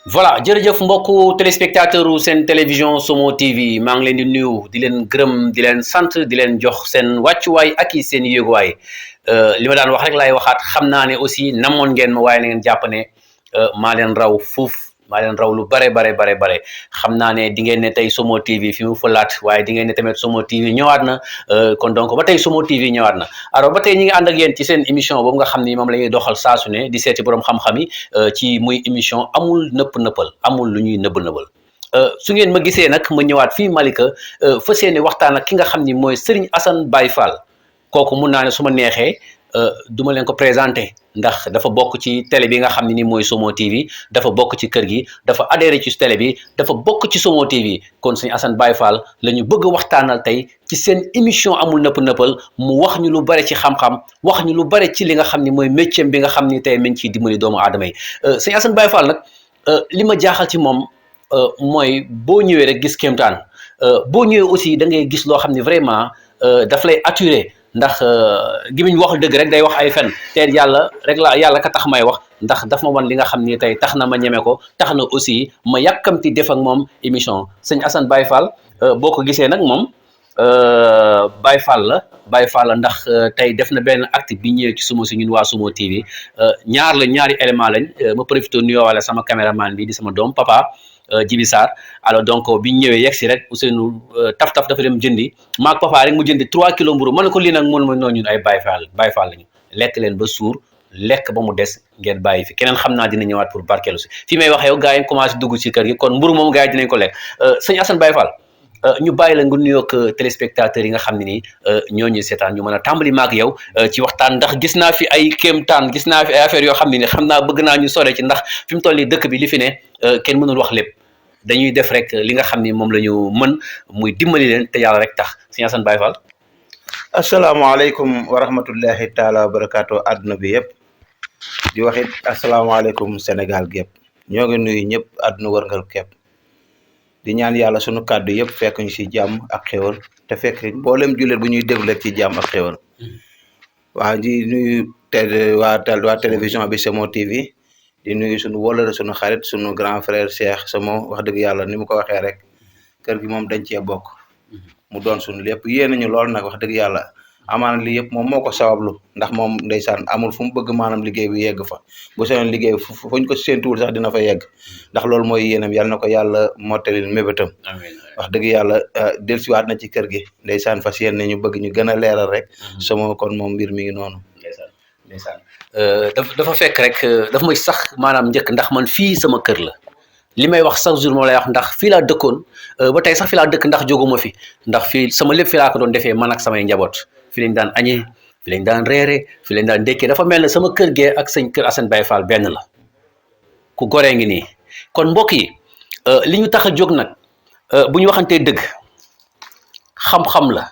voilà jërëjëf mbokku téléspectateur u seen télévision Somo TV maa ngi leen di nuyu di leen gërëm di leen sant di leen jox seen wàccuwaay ak i seen yéeguwaay li ma daan wax rek laay waxaat xam naa ne aussi namoon ngeen ma waaye na ngeen jàpp ne maa leen raw fuuf maa leen raw lu bare xam naa ne di ngeen ne tey Somo TV fi mu fëlaat waaye di ngeen ne tamit Somo TV ñëwaat na kon donc ba tey Somo TV ñëwaat na alors ba tey ñi ngi ànd ak yéen ci seen émission boobu nga xam ni moom la ñuy doxal saa su ne di seeti borom xam-xam yi ci muy émission amul nëpp-nëppal amul lu ñuy nëbb-nëbbal su ngeen ma gisee nag ma ñëwaat fii Malika fas yéene waxtaan ak ki nga xam ni mooy Serigne Assane Baye Fall kooku mun naa ne su ma neexee duma leen ko présenté ndax dafa bokk ci télé bi nga xam ne ni mooy Somo TV dafa bokk ci kër gi dafa adhéré ci télé bi dafa bokk ci Somo TV kon Serigne Assane Baye Fall la ñu bëgg waxtaanal tey ci seen émission amul nëpp-nëppal mu wax ñu lu bare ci xam-xam wax ñu lu bare ci li nga xam ni mooy métier bi nga xam ni tey mi ngi ciy dimbali doomu aadama yi Serigne Assane Baye Fall nag li ma jaaxal ci moom mooy boo ñëwee rek gis kéemtaan boo ñëwee aussi da ngay gis loo xam ne vraiment daf lay attiré ndax gimiñ wax dëgg rek day wax ay fen te yàlla rek la yàlla ka tax may wax ndax daf ma wan li nga xam ni tey tax na ma ñeme ko tax na aussi ma yàkkamti def ak moom émission sëñ Assane Baye Fall boo ko gisee nag moom Baye Fall la ndax tey def na benn acte bi ñëwee ci Somo si ñun waa Somo TV ñaari élément lañ ma profité nuyoo wala sama caméraman bi di sama doom papa Jibi Sarr alors donc bi ñu ñëwee yegg si rek Ousseynou taf dafa dem jëndi maag papa rek mu jëndi 3 kilos mburu ma ne ko lii nag mun ma noonu ñun ay Baye Fall lañu lekk leen ba suur lekk ba mu des ngeen bàyyi fi keneen xam naa dina ñëwaat pour barkeelu si fi may waxee yow gars yi commencé dugg ci kër gi kon mburu moom gars yi dinañ ko lekk sëñ Assane Baye Fall ñu bàyyi la nga nuyoog téléspectateurs yi nga xam ne nii ñoo ñuy seetaan ñu mën a tàmbali maag yow ci waxtaan ndax gis naa fi ay kéemtaan gis naa fi ay affaires yoo xam ne ni xam naa bëgg naa ñu sore ci ndax fi mu toll nii dëkk bi li fi ne kenn mënul wax lépp dañuy def rek li nga xam ni moom la ñu mën muy dimbali leen te yàlla rek tax sëñ Assane Baye Fall. asalaamaaleykum wa rahmatullahi taala wa barakaatu àdduna bi yëpp di wax it asalaamaaleykum Sénégal gépp ñoo ngi nuyu ñëpp àdduna wërngal képp di ñaan yàlla sunu kàddu yëpp fekk ñu ci jàmm ak xéwal te fekk mboolem jullit bu ñuy déglu ci jàmm ak xéwal waa di nuyu waa télévision bi Somo TV di nuyu sunu wóllare sunu xarit sunu grand frère Cheikh Somo wax dëgg yàlla ni mu ko waxee rek kër gi moom dañ cee bokk mu doon sunu lépp yéen nañu lool nag wax dëgg yàlla amaana li yëpp moom moo ko sabablu ndax moom ndeysaan amul fu mu bëgg maanaam liggéey bi yegg fa bu seen liggéey fuñ ko séentuwul sax dina fa yegg ndax loolu mooy yéenam yàlla na ko yàlla mottalil mébétam wax dëgg yàlla dellusiwaat na ci kër gi ndeysaan fas yéen ñu bëgg ñu gën a leeral rek Somo kon moom mbir mi ngi noonu ndeysaan dafa fekk rek dafa may sax maanaam njëkk ndax man fii sama kër la li may wax chaque jour moom lay wax ndax fii laa dëkkoon ba tey sax fii laa dëkk ndax jóguma fi ndax fii sama lépp fii laa ko doon defee man ak samay njaboot fi lañ daan añee fi lañ daan reere fi lañ daan ndékkee dafa mel ne sama kër gee ak sëñ kër Assane Baye Fall benn la ku goree ngi nii kon mbokk yi li ñu tax a jóg nag bu ñu waxantee dëgg xam-xam la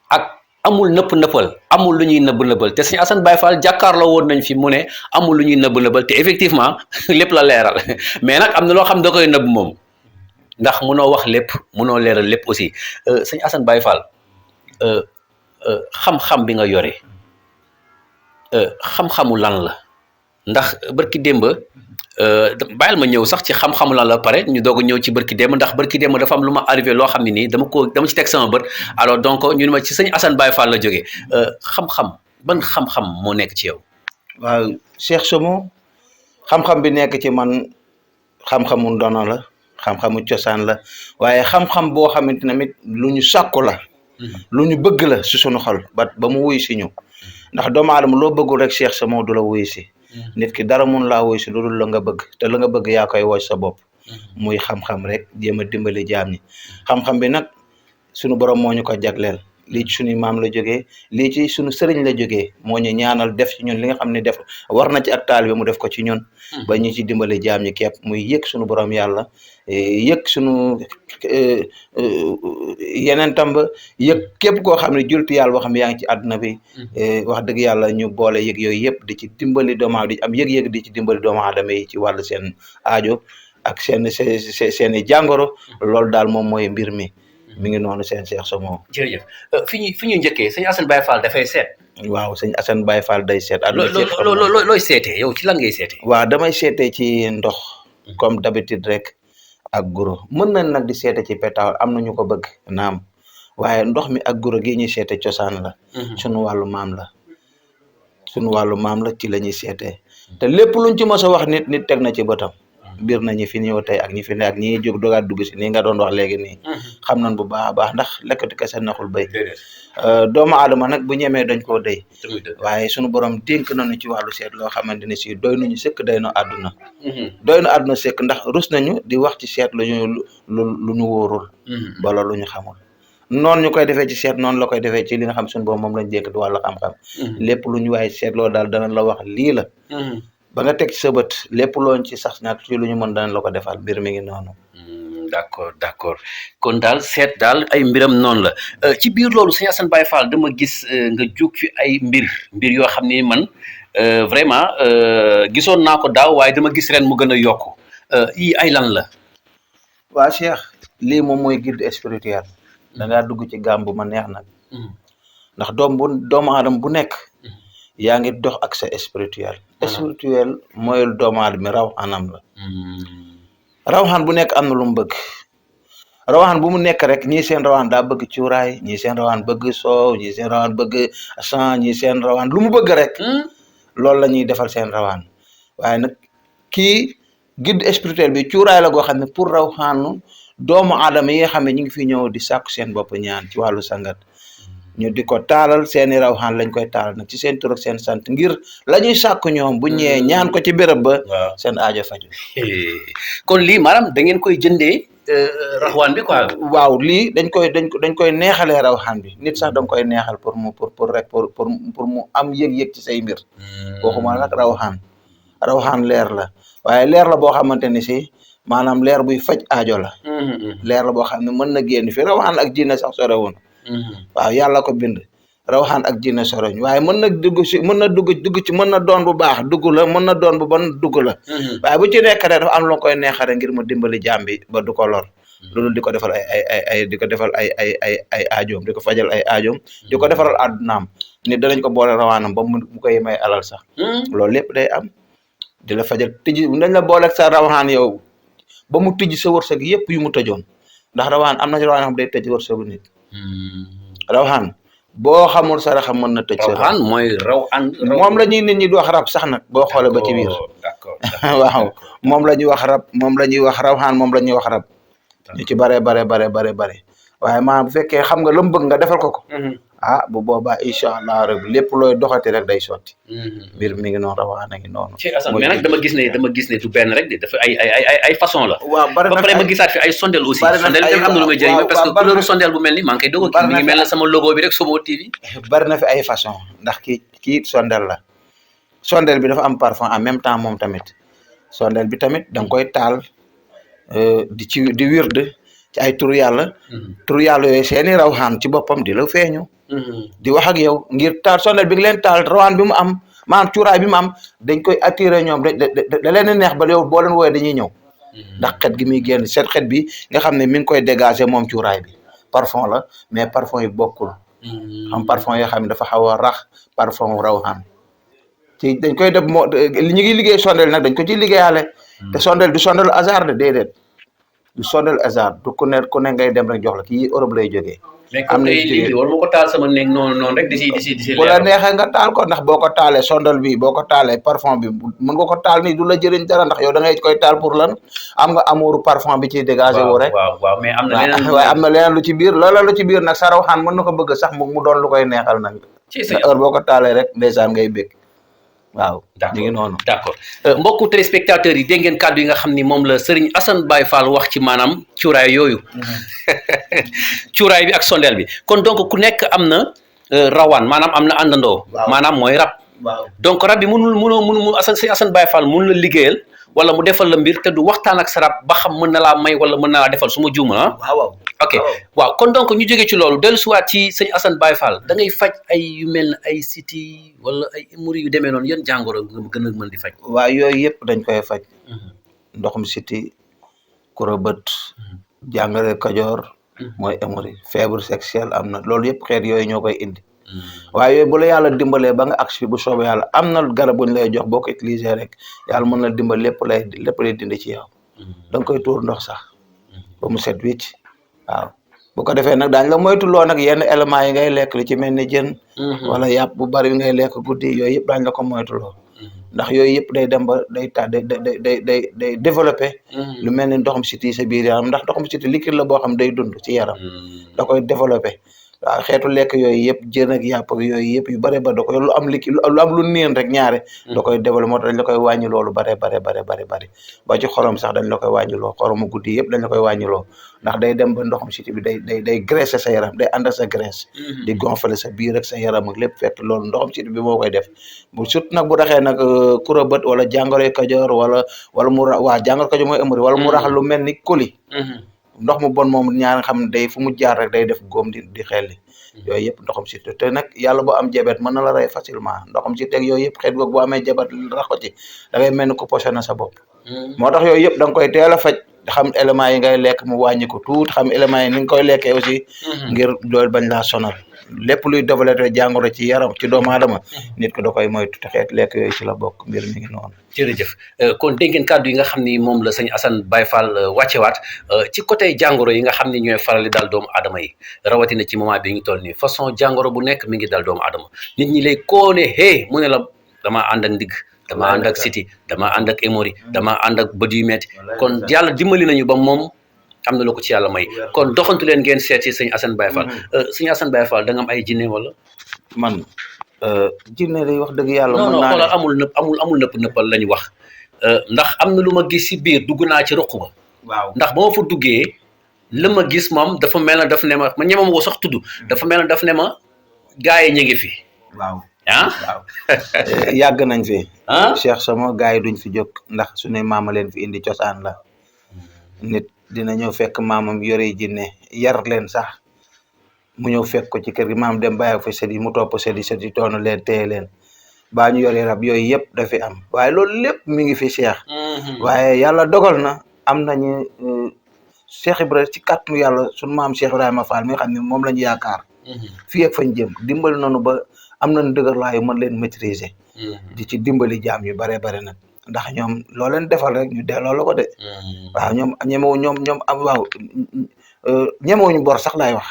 ak amul nëpp-nëppal amul lu ñuy nëbb-nëbbal te sëñ Assane Baye Fall jàkkaarloo woon nañ fi mu ne amul lu ñuy nëbb-nëbbal te effectivement lépp la leeral mais nag am na loo xam da koy nëbb moom ndax munoo wax lépp munoo leeral lépp aussi sëñ Assane Baye Fall xam-xam bi nga yore xam-xamu lan la ndax barki démb bàyyil ma ñëw sax ci xam-xamu lan la pare ñu doog a ñëw ci barki démb ndax barki démb dafa am lu ma arrivé loo xam ne nii dama ci teg sama bët alors donc ñu ne ma ci sëñ Assane Baye Fall la jógee xam-xam ban xam-xam moo nekk ci yow. waaw Cheikh Somo xam-xam bi nekk ci man xam-xamu ndono la xam-xamu cosaan la waaye xam-xam boo xamante ne lu ñu sàkku la. lu ñu bëgg la si sunu xol ba mu wuy si ñu ndax doomu aadama loo bëggul rek Cheikh Somo du la wuy si nit ki dara mun laa wuy si lu dul la nga bëgg te la nga bëgg yaa koy woj sa bopp muy xam-xam rek jéem a dimbali jaam ñi xam-xam bi nag sunu borom moo ñu ko jagleel lii ci suñu maam la jógee lii ci suñu sëriñ la jógee moo ñu ñaanal def ci ñun li nga xam ne def war na ci ak taalibe mu def ko ci ñun ba ñu ci dimbali jaam ñi képp muy yëg suñu borom yàlla yëg suñu yeneen tamba yëg képp koo xam ne julti yàlla boo xam ne yaa ngi ci àdduna bi wax dëgg yàlla ñu boole yëg yooyu yëpp di ci dimbali doomu aadama di am yëg-yëg di ci dimbali doomu aadama yi ci wàllu seen aajo ak seen i jàngoro loolu daal moom mooy mbir mi mi ngi noonu seen Cheikh Somo. jërëjëf fi ñuy njëkkee sëñ Assane Baye Fall dafay seet. waaw sëñ Assane Baye Fall day seet. looy seetee yow ci lan ngay seetee. waaw damay seetee ci ndox. comme d'habitude rek ak guro mën nañ nag di seete ci pétaaw am na ñu ko bëgg naam waaye ndox mi ak guro gi ñuy seete cosaan la sunu wàllu maam la ci la ñuy seetee te lépp luñ ci mos a wax nit teg na ci bëtam biir na ñi fi ñëw tey ak ñi fi ne ak ñi jóg dogaat dugg si nii nga doon wax léegi nii xam nañ bu baax a baax ndax lekkatu kese naxul béy doomu aadama nag bu ñemee dañ koo dëy waaye sunu borom dénk nañu ci wàllu seet loo xamante ne si doy nañu sëkk doy na àdduna sëkk ndax rus nañu di wax ci seet lu ñu wóorul bala lu ñu xamul noonu ñu koy defee ci seet noonu la koy defee ci li nga xam suñu boobu moom lañ dénk di wàllu xam-xam lépp lu ñu waaye seetloo daal dana la wax lii la ba nga teg ci sa bët lépp looñ ci sax nag ci lu ñu mën dana la ko defal mbir mi ngi noonu d'accord kon daal seet daal ay mbiram noonu la ci biir loolu sëñ Assane Baye Fall dama gis nga jóg fi ay mbir yoo xam ni man vraiment gisoon naa ko daaw waaye dama gis ren mu gën a yokku yii ay lan la waa Cheikh lii moom mooy guide spirituel da ngaa dugg ci gàmm bu ma neex nag ndax doomu aadama bu nekk yaa ngi dox ak sa spirituel mooy doomu aadama mi raw anam la rawxaan bu nekk am na lu mu bëgg rawxaan bu mu nekk rek ñii seen rawxaan daa bëgg cuuraay ñii seen rawxaan bëgg soow ñii seen rawxaan bëgg sang ñii seen rawxaan lu mu bëgg rek loolu la ñuy defal seen rawxaan waaye nag kii guide spirituel bi cuuraay la goo xam ne pour rawxaanu doomu aadama yi nga xam ne ñu ngi fi ñëw di sàkku seen bopp ñaan ci wàllu sangat ñu di ko taalal seeni rawxaan lañ koy taalal nag ci seen tur ak seen sant ngir la ñuy sàkku ñoom bu ñëwee ñaan ko ci béréb ba seen aajo faju kon lii maanaam da ngeen koy jëndee rawxaan bi quoi waaw lii dañ koy neexalee rawxaan bi nit sax danga koy neexal pour mu am yëg-yëg ci say mbir waxuma nag rawxaan leer la waaye leer la boo xamante ni si maanaam leer buy faj aajo la leer la boo xam ne mën na génn fi rawxaan ak jinne sax sore woon waaw yàlla ko bind rawxaan ak jinne soroñ waaye mën na dugg ci mën na doon bu baax dugg la mën na doon bu bon dugg la waaye bu ci nekk rek dafa am lu koy neexare ngir mu dimbali jaam bi ba du ko lor loolu di ko defal ay aajoom di ko fajal ay aajoom di ko defaral àddunaam nit danañ ko boole rawaanam ba mu koy may alal sax loolu lépp day am di la fajal tijji dañ la boole ak sa rawxaan yow ba mu tijji sa wërsëg yëpp yu mu tëjoon ndax rawaan am na rawaan xam day tëj wërsëgu nit rawxaan boo xamul saraxam mën na tëj sa rawxaan mooy rawxaan moom la ñuy nit ñi di wax rab sax nag boo xoolee ba ci biir waaw moom la ñuy wax rab moom la ñuy wax rawxaan moom la ñuy wax rab ñu ci bare waaye maanaam bu fekkee xam nga la mu bëgg nga defal ko bu boobaa incha allah rek lépp looy doxati rek day sotti mbir mi ngi noonu rawaan a ngi noonu ci Assane mais nag dama gis ne du benn rek de dafa ay façon la waaw bari na ba pare ma gisaat fi ay sondel aussi sondel bi am na lu may jëriñ parce que couleur sondel bu mel ni maa ngi koy doog a mi ngi mel na sama logo bi rek Somo TV bari na fi ay façon ndax kii sondel la sondel bi dafa am parfum en même temps moom tamit sondel bi tamit da nga koy taal di wird ci ay turu yàlla yooyu seeni rawxaan ci boppam di la feeñu di wax ak yow ngir taal sondel bi nga leen taal rawaan bi mu am maanaam cuuraay bi mu am dañ koy attiré ñoom da leen neex ba yow boo leen wooyee dañuy ñëw ndax xet gi muy génn seen xet bi nga xam ne mi ngi koy dégager moom cuuraay bi parfum la mais parfum yi bokkul xam parfum yoo xam ne dafa xaw a rax parfum rawxaan ci dañ koy def moo ñu ngi liggéey sondel nag dañ ko ciy liggéeyaale te sondel du sondel hasard de déedéet du sondel hasard du ku ne ngay dem rek jox la kii Europe lay jógee am na lii wala ma ko taal sama néeg noonu rek di si bu la neexee nga taal ko ndax boo ko taalee sondel bi boo ko taalee parfum bi mën nga ko taal nii du la jëriñ dara ndax yow da ngay koy taal pour lan am nga amour parfum bi ciy dégagé wu rek waaw mais am na leneen waaye am na leneen lu ci biir loola lu ci biir nag sa rawxaan mën na ko bëgg sax mu doon lu koy neexal nag heure boo ko taalee rek ndeysaan ngay bég waaw ñu ngi noonu d'accord mbokku téléspectateurs yi dégg ngeen kàddu yi nga xam ni moom la Serigne Assane Baye Fall wax ci maanaam cuuraay yooyu cuuraay bi ak sondeel bi kon donc ku nekk am na rawaan maanaam am na àndandoo maanaam mooy rab donc rab bi mënul Assane Baye Fall mënul la liggéeyal wala mu defal la mbir te du waxtaan ak sa rab ba xam mën na laa may wala mën na laa defal su ma juuma ok waaw kon donc ñu jógee ci loolu dellusiwaat ci sëñ Assane Baye Fall da ngay faj ay yu mel ne ay siti wala ay hémorroïdes yu demee noonu yan jàngoro nga gën a mën di faj waaw yooyu yëpp dañ koy faj ndoxum siti kurobët jàngoro kajoor mooy hémorroïde fièvre sexuelle am na loolu yëpp xeet yooyu ñoo koy indi waaye yooyu bu la yàlla dimbalee ba nga agsi bu soobee yàlla am na garab bu ñu lay jox boo ko utiliser rek yàlla mën na dimbal lépp lay dindi ci yow da nga koy tuur ndox sax ba mu set wicc waaw bu ko defee nag daañ la moytuloo nag yenn éléments yi ngay lekk li ci mel ni jën wala yàpp bu bari ngay lekk guddi yooyu yëpp daañ la ko moytuloo ndax yooyu yëpp day dem ba day day développé lu mel ni ndoxum siti sa biir yaram ndax ndoxum siti liquide la boo xam day dund ci yaram da koy développé waaw xeetu lekk yooyu yëpp jën ak yàpp ak yooyu yëpp yu bare ba da koy lu am liquide lu am lu niin rek ñaare da koy développé moo tax dañ la koy wàññi loolu bare ba ci xorom sax dañ la koy wàññiloo xoromu guddi yëpp dañ la koy wàññiloo ndax day dem ba ndoxum siti bi day graisser sa yaram day ànd ak sa graisse di gonfler sa biir ak sa yaram ak lépp fekk loolu ndoxum siti bi moo koy def bu surtout nag bu raxee nag kura bët wala jàngoroy kajoor wala mu waa jàngoro kajoor mooy ëmari wala mu rax lu mel ni coli ndox mu bon moom ñaar xam day fu mu jaar rek day def góom di xelli yooyu yëpp ndoxam siti te nag yàlla boo am jabet mën na la rey facilement ndoxam siti ak yooyu yëpp xeet googu boo amee jabet rax ko ci da ngay mel ni ku poisonné sa bopp moo tax yooyu yëpp da nga koy teel a faj xam éléments yi ngay lekk mu wàññi ko tuuti xam éléments yi ni nga koy lekkee aussi ngir loolu bañ laa sonal lépp luy développé jàngoro ci yaram ci doomu aadama nit ko da koy moytu te xeet lekk yooyu ci la bokk mbir mi ngi noonu jërëjëf kon dégg ngeen kàddu yi nga xam ni moom la sëñ Assane Baye Fall wàccewaat ci côté jàngoro yi nga xam ni ñooy farali dal doomu aadama yi rawatina ci moment bi ñu toll nii façon jàngoro bu nekk mi ngi dal doomu aadama nit ñi lay koone hey mu ne la damaa ànd ak ndigg damaa ànd ak siti damaa ànd ak émori damaa ànd ak bët yu metti kon yàlla dimbali nañu ba moom am na la ko ci yàlla may kon doxantu leen ngeen seet ci sëñ Assane Baye Fall sëñ Assane Baye Fall da nga am ay jinne wala man jinne day wax dëgg yàlla non xoolal amul nëppal la ñu wax ndax am na lu ma gis si biir dugg naa ci ruq ba waaw ndax ba ma fa duggee la ma gis moom dafa mel na daf ne ma ñemam ko sax tudd dafa mel na daf ne ma gars yi ñu ngi fi waaw waaw yàgg nañ fi Cheikh sama gars yi duñ fi jóg ndax su ne maama leen fi indi cosaan la nit dina ñëw fekk maamam yore jinne yar leen sax mu ñëw fekk ko ci kër gi maam dem bàyyi fa sët yi mu topp sët yi toonu leen téye leen baa ñu yore rab yooyu yëpp dafi am waaye loolu lépp mi ngi fi Cheikh waaye yàlla dogal na am nañu Cheikh Ibrahima ci kàttanu yàlla sunu maam Cheikh Ibrahima Fall mi nga xam ne moom la ñu yaakaar fii ak fañ jëm dimbali nañu ba am nañu dëgër laayu mën leen maîtriser di ci dimbali jaam yu bare nag ndax ñoom loo leen defal rek ñu delloo la ko de waaw ñoom ñoom am waaw ñemewuñu bor sax laay wax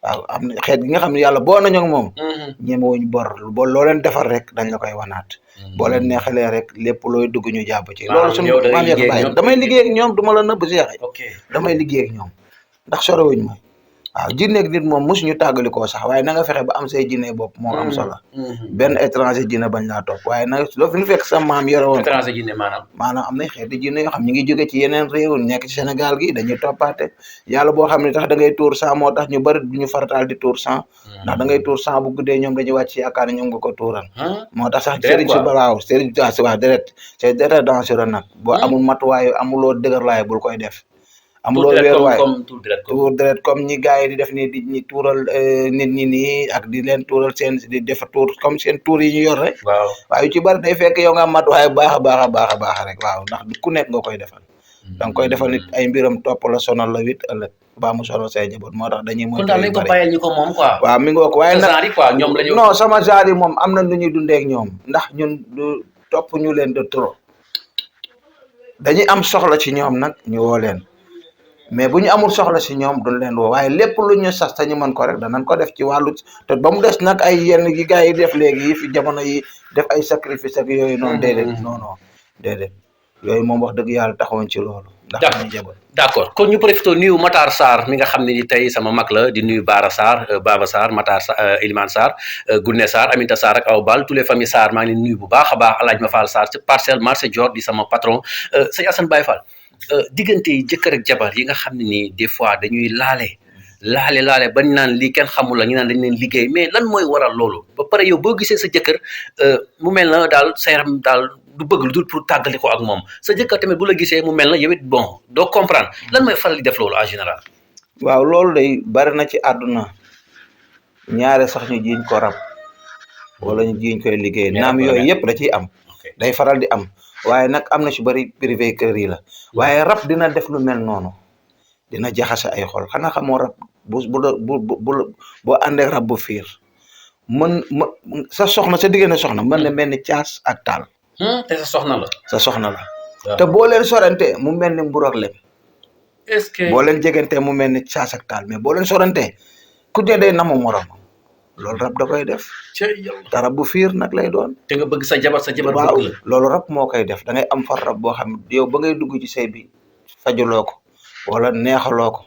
waaw am na xeet gi nga xam ne yàlla boo nañu ak moom ñemewuñu bor boo loo leen defal rek dañ la koy wanaat boo leen neexalee rek lépp looy dugg ñu jàpp ci loolu suñu maam yàq bàyyi damay liggéey ak ñoom du ma la nëbb Cheikh damay liggéey ak ñoom ndax sorewuñu ma waaw jinne ak nit moom mosuñu tàggalikoo sax waaye na nga fexe ba am say jinne bopp moo am solo benn étranger jinne bañ laa topp waaye nag loo fi ñu fekk sa maam yore woon étranger jinne maanaam am na xeeti jinne yoo xam ñu ngi jóge ci yeneen réew nekk ci Sénégal gi dañuy toppaate yàlla boo xam ne tax da ngay tuur sang moo tax ñu bëri duñu farataal di tuur sang ndax da ngay tuur sang bu guddee ñoom dañuy wàcc yaakaar ne ñoom nga ko tuural moo tax sax sëriñ si balaaw sëriñ si waa deret c'est très dangereux nag boo amul matuwaay amuloo dëgër laay bul koy def amuloo weer waay tuur deret comme ñi gars yi di def nii di ñi tuural nit ñi nii ak di leen tuural seen di def tuur comme seen tuur yi ñu yor rek waaye yu ci bari day fekk yow nga am matuwaay baax a baax rek waaw ndax ku nekk nga koy defal da nga koy defal nit ay mbiram topp la sonal la wit ëllëg baa mu sonal say njaboot moo tax dañuy moytu kon daal nañ ko bàyyil ñu ko moom quoi waaw mi ngi ko waaye nag ñoom lañu non sama genre yi moom am na lu ñuy dundee ak ñoom ndax ñun du topp ñu leen de trop dañuy am soxla ci ñoom nag ñu woo leen mais bu ñu amul soxla si ñoom duñ leen woo waaye lépp lu ñu sas te ñu mën ko rek danañ ko def ci wàllu te ba mu des nag ay yenn yi gars yi def léegi yi fi jamono yi def ay sacrifice ak yooyu noonu déedéet non déedéet yooyu moom wax dëgg yàlla taxawoon ci loolu ndax ñu jaboon d'accord kon ñu profité nuyu Matar Sarr mi nga xam ne ni tey sama mag la di nuyu Bara Sarr Baba Sarr Matar Elimane Sarr Goune Sarr Aminta Sarr ak Aw Bal tous les familles Sarr maa ngi leen nuyu bu baax a baax Alaaj Ma Fall Sarr ci Parcelles marché Dior di sama patron sëñ Assane Baye Fall diggante yi jëkkër ak jabar yi nga xam ne nii des fois dañuy laale bañ naan lii kenn xamul la ñu naan dañ leen liggéey mais lan mooy waral loolu ba pare yow boo gisee sa jëkkër mu mel na daal sa yaram daal du bëgg lu dul pour tàggali ko ak moom sa jëkkër tamit bu la gisee mu mel na yow it bon doo comprendre lan mooy faral di def loolu en général. waaw loolu day bari na ci àdduna ñaare sax ñu jiiñ ko rab wala ñu jiiñ koy liggéey naam yooyu yëpp da ciy am day faral di am waaye nag am na ci bëri privé kër yi la waaye rab dina def lu mel noonu dina jaxase ay xol xanaa xamoo rab boo àndee rab bu fiir sa soxna sa diggante soxna mën na mel ni caas ak taal te sa soxna la te boo leen sorante mu mel ni mbur ak lem est-ce que boo leen jegante mu mel ni saas ak taal mais boo leen sorante ku ne day namu morom loolu rab da koy def ca yàlla te rab bu fiir nag lay doon te nga bëgg sa jabar waaw bëgg la loolu rab moo koy def da ngay am far rab boo xam ne yow ba ngay dugg ci sëy bi fajuloo ko wala neexaloo ko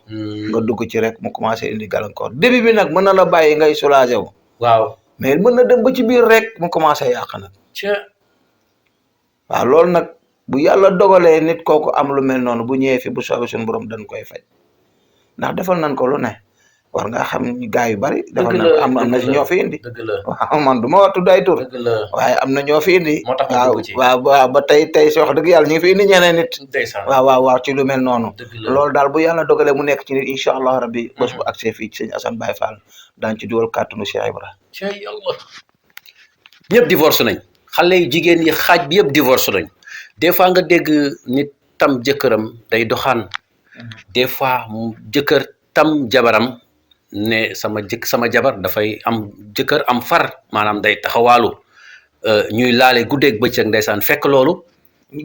nga dugg ci rek mu commencé indi gàllankoor début bi nag mën na la bàyyi ngay soulagé wu waaw mais mën na dem ba ci biir rek mu commencé yàq nag ca waaw loolu nag bu yàlla dogalee nit kooku am lu mel noonu bu ñëwee fi bu soobee suñu borom dañ koy faj ndax defal nañ ko lu ne war nga xam ni gaa yu bari defal nañ ko am na ci ñoo fi indi dëgg la waaw man du ma wax tudd ay tur dëgg la waaye am na ñoo fi indi moo tax waaw dugg ci waaw ba tey si wax dëgg yàlla ñu ngi fi indi ñeneen nit ndeysaan waaw ci lu mel noonu dëgg la loolu daal bu yàlla dogalee mu nekk ci nit incha allah rabbi bés bu accès fii ci sëñ Assane Baye Fall daañ ci dugal kàttanu Cheikh Ibra ca yàlla ñëpp divorce nañ xale yu jigéen yi xaaj bi yëpp divorce nañ des fois nga dégg nit tam jëkkëram day doxaan des fois mu jëkkër tam jabaram ne sama jabar dafay am jëkkër am far maanaam day taxawaalu ñuy laale guddeeg bëccëg ndeysaan fekk loolu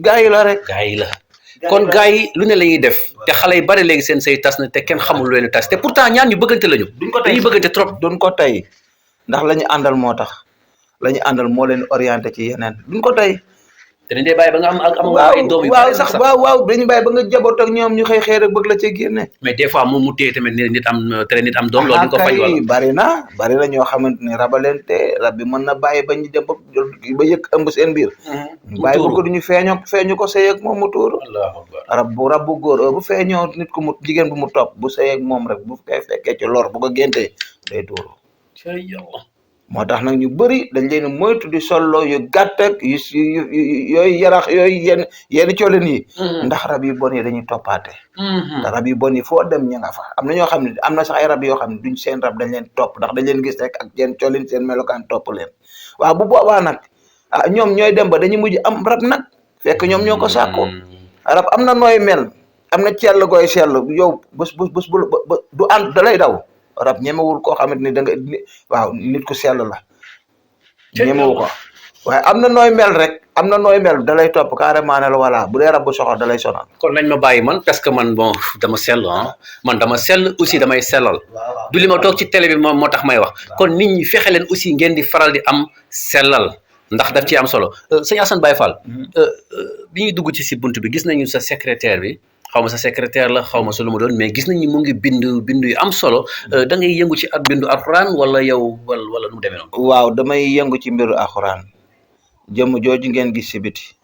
gaa yi la rek gaa yi la kon gaa yi lu ne la ñuy def te xale yu bari léegi seen say tas na te kenn xamul lu leen tas te pourtant ñaan ñu bëggante lañu dañuy bëggante trop duñ ko tey ndax la ñu àndal moo tax la ñu àndal moo leen orienté ci yeneen duñ ko tey te dañ dee bàyyi ba nga am ay doom yu waaw sax waaw dañu bàyyi ba nga jaboot ak ñoom ñu xëy rek bëgg la ci génne mais des fois mu téye tamit nit am doom loolu duñ ko faj wala bari na ñoo xamante ne rabalente rab bi mën na bàyyi ba ñu dem ba yëg ëmb seen biir bàyyi bu ko duñu feeñu ko sëy ak moom mu tuuru rab bu góor bu feeñoo nit ku mu jigéen bu mu topp bu sëy ak moom rek bu koy fekkee ci lor bu ko géntee day tuuru moo tax nag ñu bëri dañ leen moytu di sollo yu gàtt ak yooyu yarax yooyu yenn colin yi ndax rab yi bon yi dañuy toppaate te rab yi bon yi foo dem ña nga fa am na ñoo xam ne am na sax ay rab yoo xam ne duñ seen rab dañ leen topp ndax dañ leen gis rek ak seen colin seen melokaan topp leen waaw bu boobaa nag ñoom ñooy dem ba dañuy mujj am rab nag fekk ñoom ñoo ko sàkku rab am na nooy mel am na cell gooy sell yow bés du ànd da lay daw rab ñemewul koo xamante ni da nga waaw nit ku sell la ñemewu ko waaye am na nooy mel rek am na nooy mel da lay topp carrément ne la voilà bu dee rab bu soxor da lay sonal kon nañ ma bàyyi man parce que man bon dama sell man dama sell aussi damay sellal du li ma toog ci télé bi moom moo tax may wax kon nit ñi fexe leen aussi ngeen di faral di am sellal ndax daf ci am solo sëñ Assane Baye Fall bi ñuy dugg ci si bunt bi gis nañu sa secrétaire bi xaw ma sa secrétaire la xaw ma sa lu mu doon mais gis nañu mu ngi bindu yu am solo da ngay yëngu ci bindu alxuraan wala yow wala nu mu demee noonu. waaw damay yëngu ci mbiru alxuraan jëmm jooju ngeen gis si biti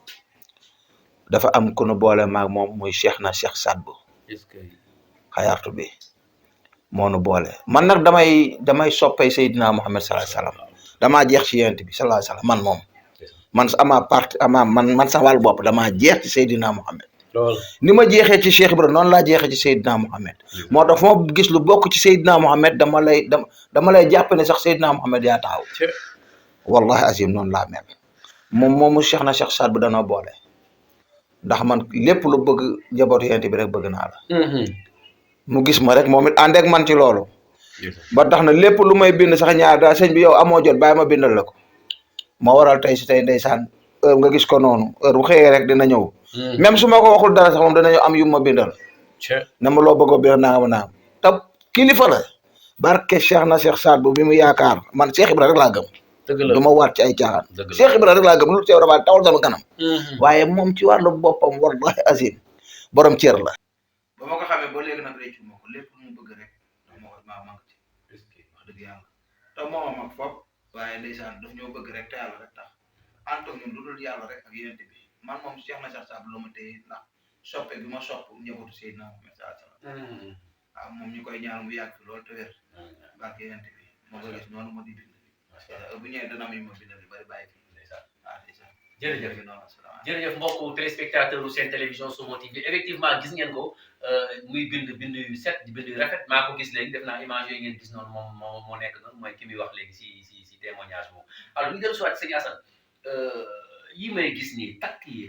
dafa am ku nu boole maag moom muy Cheikh Sadbu xayaartu bi moo nu boole man nag damay soppay Seydina Muhammad sallallahu alayhi wasallam damaa jeex ci yonent bi sallallahu alayhi wasallam man sa wàll bopp damaa jeex ci Seydina Muhammad ni ma jeexee ci Cheikh Ibrahima noonu laa jeexee ci Seydina Muhammad moo tax fu ma gis lu bokk ci Seydina Muhammad dama lay jàpp ne sax Seydina Muhammad yaa taxaw wallahi azim noonu laa mel moomu Cheikh Saad bu danoo boole ndax man lépp lu bëgg njabootu yent bi rek bëgg naa la mu gis ma rek moom it ànd ak man ci loolu ba tax na lépp lu may bind sax ñaar daa sëñ bi yow amoo jot bàyyi ma bindal la ko moo waral tey si tey ndeysaan heure nga gis ko noonu heure bu xëyee rek dina ñëw même su ma ko waxul dara sax moom dinañu am yu ma bindal na ma loo bëggoo bindal naam te kilifa la barke Cheikh Saad bu bi mu yaakaar man Cheikh Ibra rek laa gëm du ma waat ci ay caaxaan Cheikh Ibra rek laa gëm lu teew rabaat tawal sama kanam waaye moom ci wàllu boppam wallahi azim borom cër la ba ma ko xamee ba léegi nag réccu ma ko lépp lu mu bëgg rek maa mang ci wax dëgg yàlla te mooma mag foofu waaye ndeysaan daf ñoo bëgg rek te yàlla rek tax antoog ñun lu dul yàlla rek ak yonent bi man moom Cheikh Saad bu la ma téye ndax soppe bi ma sopp njabootu Seydina Muhammad sallallahu alayhi wasallam waaw moom ñu koy ñaan mu yàgg fi loolu te wér barke yonent bi moo ko gis noonu ma di bind bu ñëwee dana am yu ma bindal yu bari bàyyi fi jërëjëf mbokku téléspectateur u seen télévision Somo TV effectivement gis ngeen ko muy bind yu set di bind yu rafet maa ko gis léegi def naa image yooyu ngeen gis noonu moom moo nekk noonu mooy ki muy wax léegi si témoignage boobu alors ñu dellu si waat sëñ Assane yi may gis nii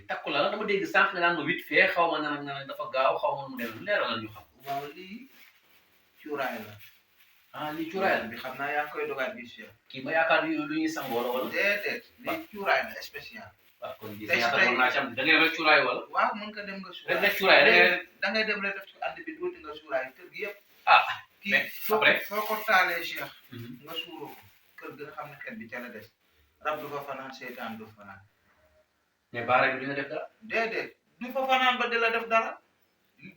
takku la dama dégg sànq nga naan ma 8 fee xaw ma nga dafa gaaw xaw ma nu mu dem leeral la ñu xam. waaw lii cuuraay la lii cuuraay la bi xam naa yaa ngi koy dogaat gis kii ma yaakaar lu ñuy sangoo la wala déedéet lii cuuraay la spécial waaw kon bii tey ñaata mën naa ci am da ngay rek cuuraay wala waaw mën nga dem nga rek suuraay def cuuraay da ngay da ngay dem rek def ci ànd bi tuuti nga suuraay kër gi yëpp ah kii mais soo après soo ko taalee Cheikh nga suuroo ko kër gi nga xam ne xet bi ca la des rab du fa fanaan seytaan du fa fanaan mais baara bi dina def dara déedéet du fa fanaan ba di la def dara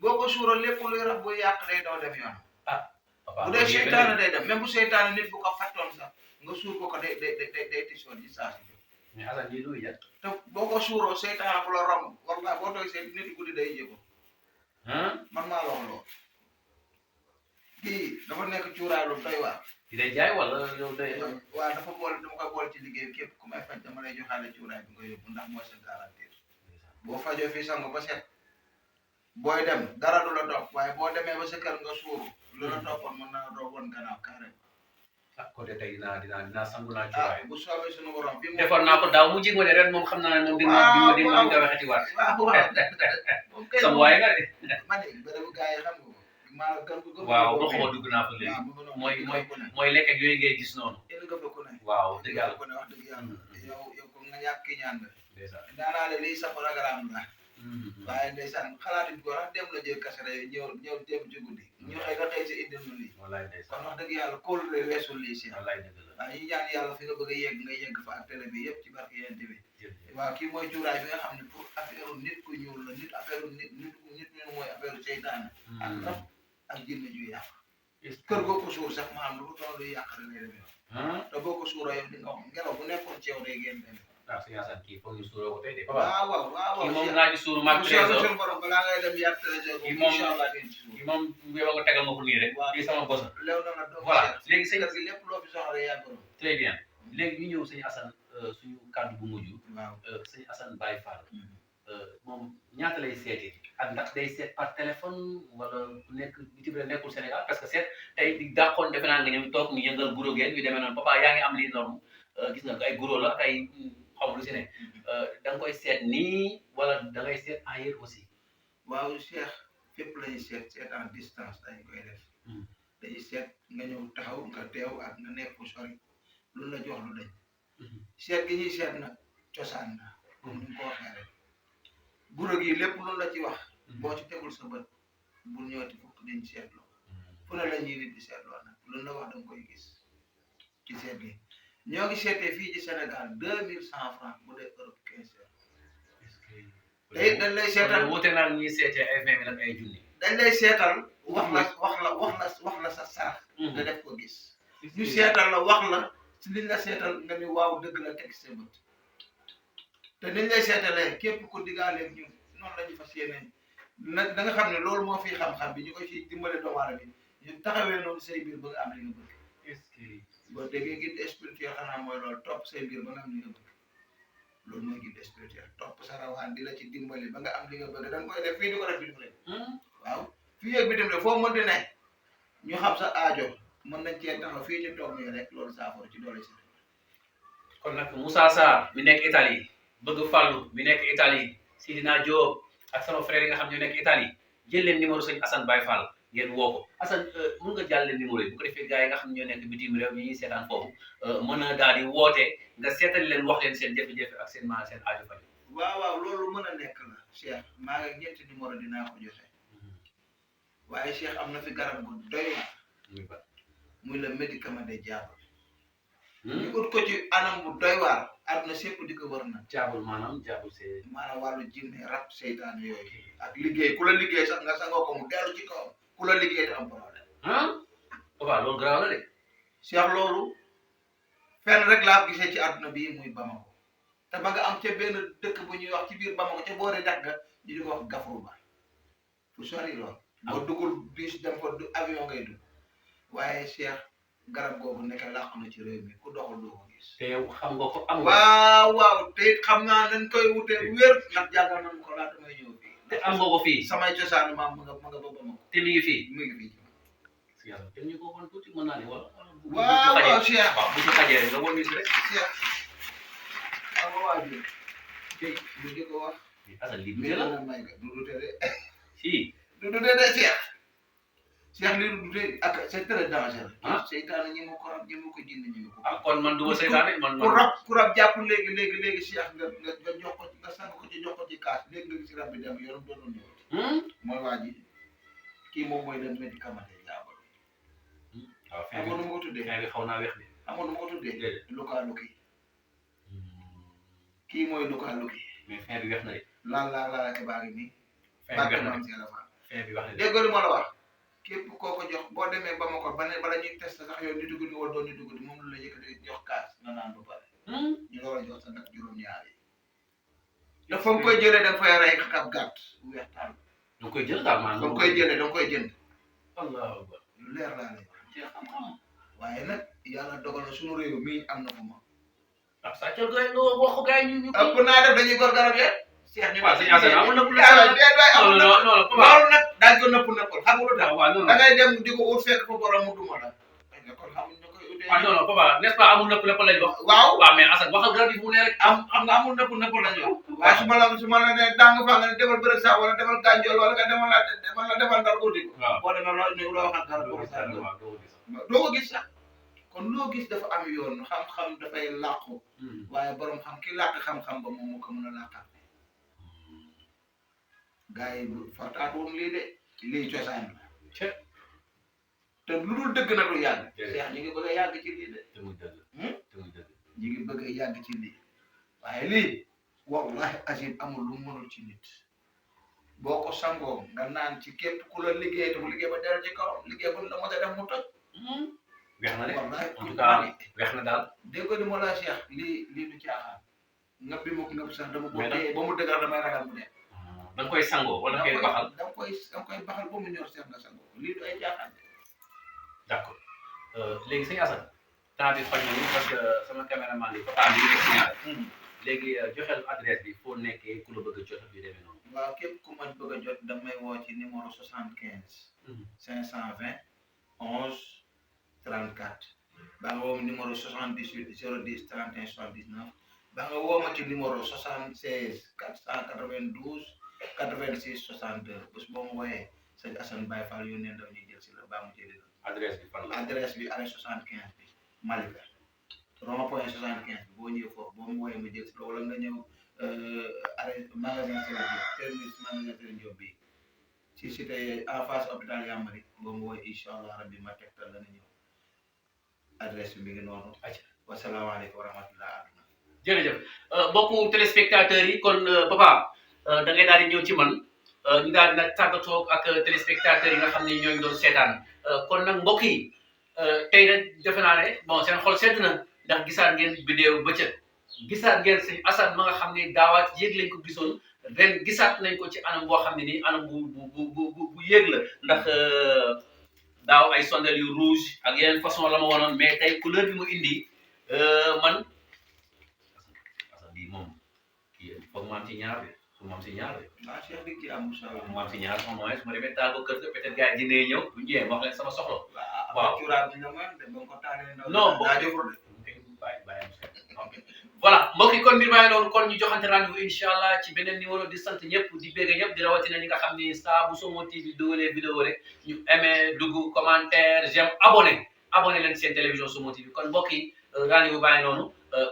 boo ko suuroo lépp luy rab buy yàq day daw dem yoon bu dee seytaane day dem même bu seytaane nit bu ko fàttoon sax nga suur ko day tisoon ci saa si mais Assane lii luy jar te boo ko suuroo seytaane bu la romb wallaahi boo toog seen nit guddi day jéego man maa la wax lool kii dafa nekk cuuraay lu doy waar di day jaay wala yow day waaw dafa boole dama koy boole ci liggéey képp ku may faj dama lay joxaale cuuraay bi nga yóbbu ndax mooy sa garantie boo fajoo fii sangu ba set booy dem dara du la topp waaye boo demee ba sa kër nga suuru lu la toppoon mën naa doo woon gannaaw carrément ah côté tey dinaa sangu naa cuuraay bu soobee suñu borom bi defoon naa ko daaw mu jig ma de ren moom xam naa ne moom di nga waxati waat moom kay sama waay nga de ma ne bërëbu gars yi xam nga ko maa gën ko gën waaw ba xaw dugg naa fa léegi mooy lekk ak yooyu ngay gis noonu indi nga fa ku ne waaw dëgg yàlla ku ne wax dëgg yàlla yow ko nga ñàkk ki ñaan nga ndeysaan daanaa le lii sa programme la waaye ndeysaan xalaatuñ ko wax dem la jël kasara ñëw dem ci guddi ñu xëy nga xëy si indil nu lii wallaay ndeysaan kon wax dëgg yàlla kóol re weesul lii si wallaay dëgg la waaw ñu ñaan yàlla fi nga bëgg a yegg nga yegg fa ak télé bi yëpp ci barke yent bi waaw kii mooy cuuraay bi nga xam ne pour affaire nit ku ñuul la nit affaire nit ñu mooy affaire seytaane ak rab ak jinne ju yàq kër goo ko suur sax maanaam lu ko doon luy yàq rek lay demee te boo ko suuroo yow di nga wax ngelaw bu nekkoon ci yow day génn demee waaw sëñ Assane kii foog ñu suuroo ko tey de waaw kii moom naa ci suuru maag trésor suñu borom balaa ngay dem yàq trésor kii moom incha allah ngeen ci suur kii moom yow nga tegal ma ko nii rek kii sama bosa lew na la doom voilà léegi sëñ kër gi lépp loo fi soxla yaa borom très bien léegi ñu ñëw sëñ Assane suñu kàddu bu mujj waaw sëñ Assane Baye Fall moom ñaata lay seeti ak ndax day seet par téléphone wala nekk bitim réew nekkul Sénégal parce que seet tey di dàqoon defe naa nga ñëw toog ñu yëngal guro geen yu demee noonu papa yaa ngi am lii norme gis nga ay guro la ay xaw ma lu si ne da nga koy seet nii wala da ngay seet ailleurs aussi waaw Cheikh fépp lañuy seet en distance dañ koy def dañuy seet nga ñëw taxaw nga teew ak nga nekk fu sori lu la jox lu dañ seet gi ñuy seet nag cosaan la comme ni mu ko waxee rek guro gi lépp lu la ci wax boo ci tegul sa bët bul ñëwati fukk dañ seetloo fu ne la ñuy nit di seetloo nag lu la wax da nga koy gis ci seet gi ñoo ngi seetee fii ci Sénégal 2100 francs bu dee Europe 15 heures tey dañ lay seetal wuute naa ñuy seetee ay 20 000 ak ay junni dañ lay seetal wax la sa sarax nga def ko gis ñu seetal la wax la ci liñ la seetal nga ni waaw dëgg la teg sa bët te niñ lay seetalee képp ku diggaaleeg ñun noonu la ñu fas yéene nag da nga xam ne loolu moo fi xam-xam bi ñu koy fi dimbale doomu aadama bi ñu taxawee noonu say biir ba nga am li nga bëgg boo déggee guide spirituel xanaa mooy loolu topp say biir ba nga am li nga bëgg loolu mooy guide spirituel topp sa rawaan di la ci dimbali ba nga am li nga bëgg da nga koy def fii di ko def bitim réew waaw fii ak bitim réew foo mën di ne ñu xam sa aajo mën nañ cee taxaw fii ñu toog nii rek loolu saafara ci doole si kon nag Moussa Sarr mi nekk Italie bëgg Fallou mi nekk Italie Sidina Diop ak sama frère yi nga xam ñoo nekk Italie jël leen numéro sëñ Assane Baye Fall ngeen woo ko Assane mën nga jàll leen numéro yi bu ko defee gars yi nga xam ñoo nekk bitim réew ñi ñuy seetaan foofu mën a daal di woote nga seetal leen wax leen seen jafe-jafe ak seen seen aajo faj waaw loolu mën a nekk la Cheikh maa ngi ñetti numéro dinaa ko joxe waaye Cheikh am na fi garab gu doy waar muy le médicament de diable ñu ut ko ci anam bu doy waar àdduna sépp di ko wër na jaabul maanaam jaabul c'est maanaam wàllu jinne rab seytaan yooyu ak liggéey ku la liggéey sax nga sangoo ko mu dellu ci kawam ku la liggéey te am problème papa loolu garaaw la de Cheikh loolu fenn rek laa gisee ci àdduna bii muy Bamako te ba nga am ca benn dëkk bu ñuy wax ci biir Bamako ca boori Dagga ñu di ko wax Gafruba fu sori lool boo duggul bis dem ko avion ngay dugg waaye Cheikh garab googu nekk làq na ci réew mi ku doxul doo ko gis te yow xam nga ko am waaw te xam naa dañ koy wute wér ndax jàngal nañ ko laata may ñëw fii te am nga ko fii samay cosaanu maam ma nga ba Bamako te mi ngi fii mu ngi fii si yàlla te ñu ko woon tuuti mën naa ne wala waaw Cheikh waaw bu ci xajee rek nga woon ñu si rek Cheikh ama waajur bu di ko wax Assane lii mi dute la may nga du dute de si du dute de Cheikh Cheikh li du ak c'est très dangereux. Seytaane ñi ma ko rab ñi ma ko jinn ñi ma ko. kon man du ma seytaane man ku rab jàpp léegi Cheikh nga jox ko nga sang ko ci jox ko ci kaas léegi nga gis rab bi dem yoonam dootul ñëw. mooy waa ji kii moom mooy dem médicamenté jàmbur. waaw fin nu ma ko tuddee fin bi xaw naa weex de. amoon nu ma ko tuddee. luki. kii mooy luki. mais fin bi weex na de. laa baa ngi nii. fin bi weex na de fin bi wax na de. dégg li ma la wax. képp koo ko jox boo demee ba ma ko bala ñuy test sax yow nitu guddi wala doo nitu guddi moom la yëkkati jox kaas na naan ba pare. ñu door a jox sa nag juróom-ñaar yi. te fa nga koy jëlee da nga fay rey xab gàtt bu weex tàll. da nga koy jël daal maanaam. fa nga koy jëlee da nga koy jënd. allahu akbar. lu leer laa lay wax. ci xam-xam. waaye nag yàlla dogal na suñu réew mii am na fu ma. sa ca gay no waxu gay ñu ëpp naa def dañuy gor garab yéen. Cheikh ñu waaw sëñ Assane amul nëpp loolu nag daañu ko nëpp xam nga lu tax waaw da ngay dem di ko ut fekk fa borom mu duma la kon xamuñ ñu koy utee non papa n'est-ce pas amul nëpp lañ wax waaw mais Assane waxal garab yi fu mu ne rek xam nga amul nëpp lañ wax waaye su ma la ne dang fa nga ne demal bërëg sax wala demal gànjool wala nga demal ndar uti ko boo demee loo waxal garab doo ko gis sax kon loo gis dafa am yoon xam-xam dafay làqu waaye borom xam ki làq xam-xam ba moom moo ko mën a làqal gaa yi fartaatuwum lii de lii cosaan la te lu dul dëgg na du yàgg Cheikh ñu ngi bëgg a yàgg ci lii de te muy dëgg ñu ngi bëgg a yàgg ci lii waaye lii wallahi azim amul lu mënul ci nit boo ko sangoo nga naan ci képp ku la liggéey te bu liggéey ba dellu ci kaw liggéey bu la mos a def mu toj weex na de wallahi en tout cas weex na daal dégg ko ni moo la Cheikh lii du caaxaan ngab bi mu ngab sax dama ko téye ba mu dëgër damay ragal mu dee da nga koy sangoo wala koy baxal da nga koy baxal ba mu ñor Cheikh nga sangoo lii du ay caaxaan d'accord léegi sëñ Assane temps bi xoj na ni parce que sama caméraman bi papa mi ngi signalé léegi joxel adresse bi foo nekkee ku la bëgg a jot bi demee noonu waaw képp ku ma bëgg a jot damay woo ci numéro 75 520 11 34 ba nga woo ma numéro 78 010 31 79 ba nga woo ma ci numéro 76 492 86 62 bés boo ma wooyee sëñ Assane Baye Fall yónnee ndaw ñuy jël si la baa mu jëlee la. adresse bi fan la adresse bi arrêt 75 bi Malika rond-point 75 bi boo ñëwee foofu boo ma wooyee ma jël si la wala nga ñëw arrêt magasin Serigne Diop terminus magasin Serigne Diop bi si cité en face hôpital Yamari boo ma wooyee incha allah rabbi ma tegtal la na ñëw adresse bi mi ngi noonu. wasalaamaaleykum wa rahmatulah. jërëjëf mbokku téléspectateurs yi kon papa da ngay daal di ñëw ci man ñu daal di nag tàggatoo ak téléspectateurs yi nga xam ne ñooñu doon seetaan kon nag mbokk yi tey nag defe naa ne bon seen xol sedd na ndax gisaat ngeen vidéo bëccëg gisaat ngeen sëñ Assane ma nga xam ne daawaat yéeg lañ ko gisoon ren gisaat nañ ko ci anam boo xam ne nii anam bu yéeg la ndax daaw ay sondel yu rouge ak yeneen façon la ma wonoon mais tey couleur bi mu indi man bii moom kii foog ma am ci ñaar de su ma am ci ñaar de. ah Cheikh bi kii am solo ma am ci ñaar au moins su ma demee taal ko kër ga peut-être gars yi dinañ ñëw bu ñëwee wax leen sama soxla. waaw cuuraay bi nga mën de ba nga ko taalee ndaw. non boo voilà mbokk yi kon mbir bàyyi loolu kon ñu joxante rendez-vous incha allah ci beneen numéro di sant ñëpp di bégg ñëpp di rawatina ñi nga xam ni saa bu Somo TV dugalee vidéo rek ñu aimé dugg commentaire j'aime abonné leen seen télévision Somo TV kon mbokk yi rendez-vous bàyyi noonu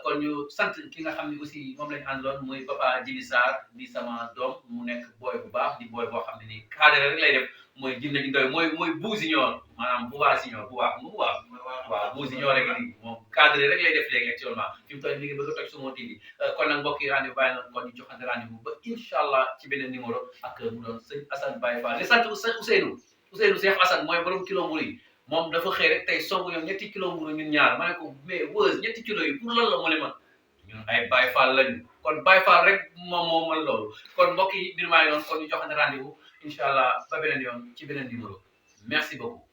kon ñu sant ki nga xam ni aussi moom lañu àndaloon muy papa Djibi Sarr di sama doom mu nekk booy bu baax di booy boo xam ne nii cadre rek lay def mooy jinne di ndoy mooy bu signor maanaam bu baax signor bu baax waaw bu signor rek nii moom cadre rek lay def léegi actuellement fi mu toll mi ngi bëgg a toj Somo TV kon nag mbokk yi rendez-vous bàyyi noonu kon ñu joxante rendez-vous ba incha allah ci beneen numéro ak mu doon sëñ Assane Baye Fall di sant Ousseynou Cheikh Assane mooy borom kilo mburu yi moom dafa xëy rek tey songu ñoom 3 kilo mburu ñun ñaar ma ne ko mais Weuz 3 kilo yi pour lan la mu ne ma ñun ay Baye Fall lañu kon Baye Fall rek moom moo mën loolu kon mbokk yi mbir maa ngi noonu kon ñu joxante rendez-vous incha allah ba beneen yoon ci beneen numéro merci beaucoup